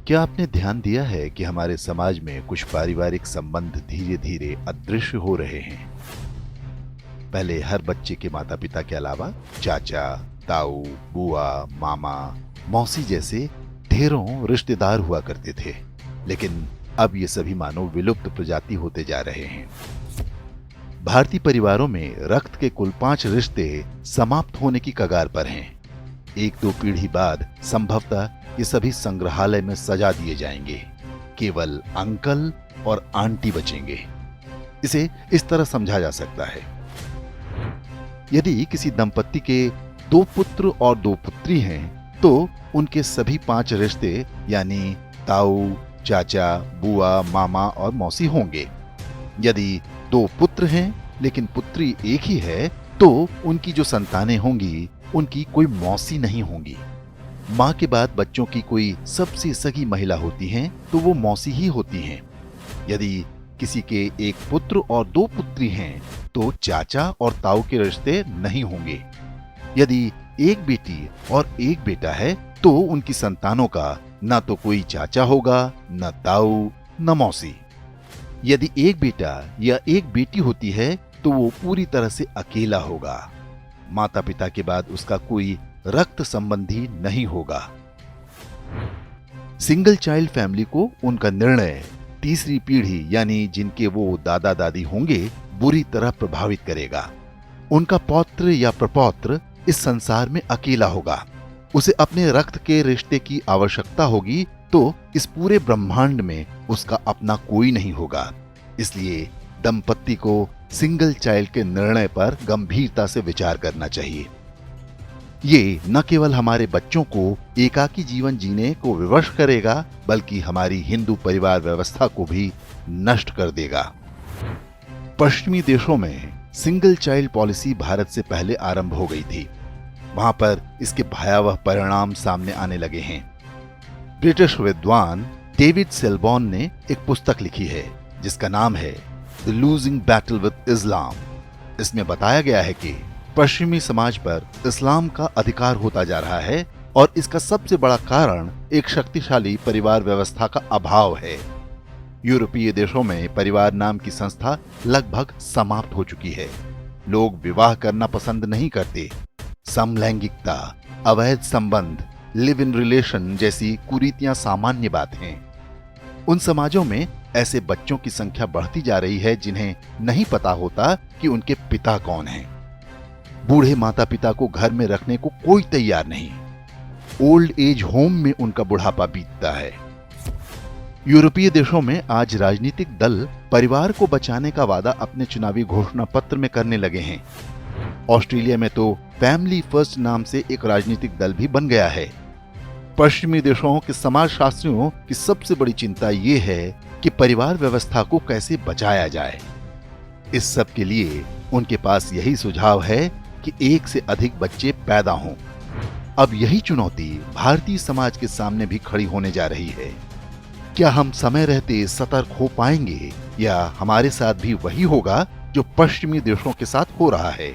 क्या आपने ध्यान दिया है कि हमारे समाज में कुछ पारिवारिक संबंध धीरे धीरे अदृश्य हो रहे हैं? पहले हर बच्चे के माता पिता के अलावा चाचा, ताऊ, बुआ, मामा, मौसी जैसे ढेरों रिश्तेदार हुआ करते थे, लेकिन अब ये सभी मानो विलुप्त प्रजाति होते जा रहे हैं। भारतीय परिवारों में रक्त के कुल 5 रिश्ते समाप्त होने की कगार पर हैं। 1-2 पीढ़ी बाद संभवतः ये सभी संग्रहालय में सजा दिए जाएंगे। केवल अंकल और आंटी बचेंगे। इसे इस तरह समझा जा सकता है, यदि किसी दंपत्ति के 2 पुत्र और 2 पुत्री हैं, तो उनके सभी 5 रिश्ते यानी ताऊ, चाचा, बुआ, मामा और मौसी होंगे। यदि 2 पुत्र हैं लेकिन पुत्री एक ही है, तो उनकी जो संतानें होंगी उनकी कोई मौसी नहीं होंगी। माँ के बाद बच्चों की कोई सबसे सगी महिला होती हैं, तो वो मौसी ही होती हैं। यदि किसी के 1 पुत्र और 2 पुत्री हैं, तो चाचा और ताऊ के रिश्ते नहीं होंगे। यदि 1 बेटी और 1 बेटा है, तो उनकी संतानों का न तो कोई चाचा होगा, न ताऊ, न मौसी। यदि 1 बेटा या 1 बेटी होती है, तो वो पूरी तरह से अकेला होगा। माता पिता के बाद उसका कोई रक्त संबंधी नहीं होगा। सिंगल चाइल्ड फैमिली को उनका निर्णय तीसरी पीढ़ी यानी जिनके वो दादा दादी होंगे बुरी तरह प्रभावित करेगा। उनका पौत्र या प्रपौत्र इस संसार में अकेला होगा। उसे अपने रक्त के रिश्ते की आवश्यकता होगी, तो इस पूरे ब्रह्मांड में उसका अपना कोई नहीं होगा। इसलिए दंपत्ति को सिंगल चाइल्ड के निर्णय पर गंभीरता से विचार करना चाहिए। ये न केवल हमारे बच्चों को एकाकी जीवन जीने को विवश करेगा, बल्कि हमारी हिंदू परिवार व्यवस्था को भी नष्ट कर देगा। पश्चिमी देशों में सिंगल चाइल्ड पॉलिसी भारत से पहले आरंभ हो गई थी। वहां पर इसके भयावह परिणाम सामने आने लगे हैं। ब्रिटिश विद्वान डेविड सेलबॉर्न ने एक पुस्तक लिखी है जिसका नाम है द लूजिंग बैटल विद इस्लाम। इसमें बताया गया है कि पश्चिमी समाज पर इस्लाम का अधिकार होता जा रहा है और इसका सबसे बड़ा कारण एक शक्तिशाली परिवार व्यवस्था का अभाव है। यूरोपीय देशों में परिवार नाम की संस्था लगभग समाप्त हो चुकी है। लोग विवाह करना पसंद नहीं करते। समलैंगिकता, अवैध संबंध, लिव इन रिलेशन जैसी कुरीतियां सामान्य बात हैं। उन समाजों में ऐसे बच्चों की संख्या बढ़ती जा रही है जिन्हें नहीं पता होता कि उनके पिता कौन हैं। बूढ़े माता पिता को घर में रखने को कोई तैयार नहीं। ओल्ड एज होम में उनका बुढ़ापा बीतता है। यूरोपीय देशों में आज राजनीतिक दल परिवार को बचाने का वादा अपने चुनावी घोषणा पत्र में करने लगे हैं। ऑस्ट्रेलिया में तो फैमिली फर्स्ट नाम से एक राजनीतिक दल भी बन गया है। पश्चिमी देशों के समाजशास्त्रियों की सबसे बड़ी चिंता यह है कि परिवार व्यवस्था को कैसे बचाया जाए। इस सब के लिए उनके पास यही सुझाव है कि 1 से अधिक बच्चे पैदा हों। अब यही चुनौती भारतीय समाज के सामने भी खड़ी होने जा रही है। क्या हम समय रहते सतर्क हो पाएंगे या हमारे साथ भी वही होगा जो पश्चिमी देशों के साथ हो रहा है?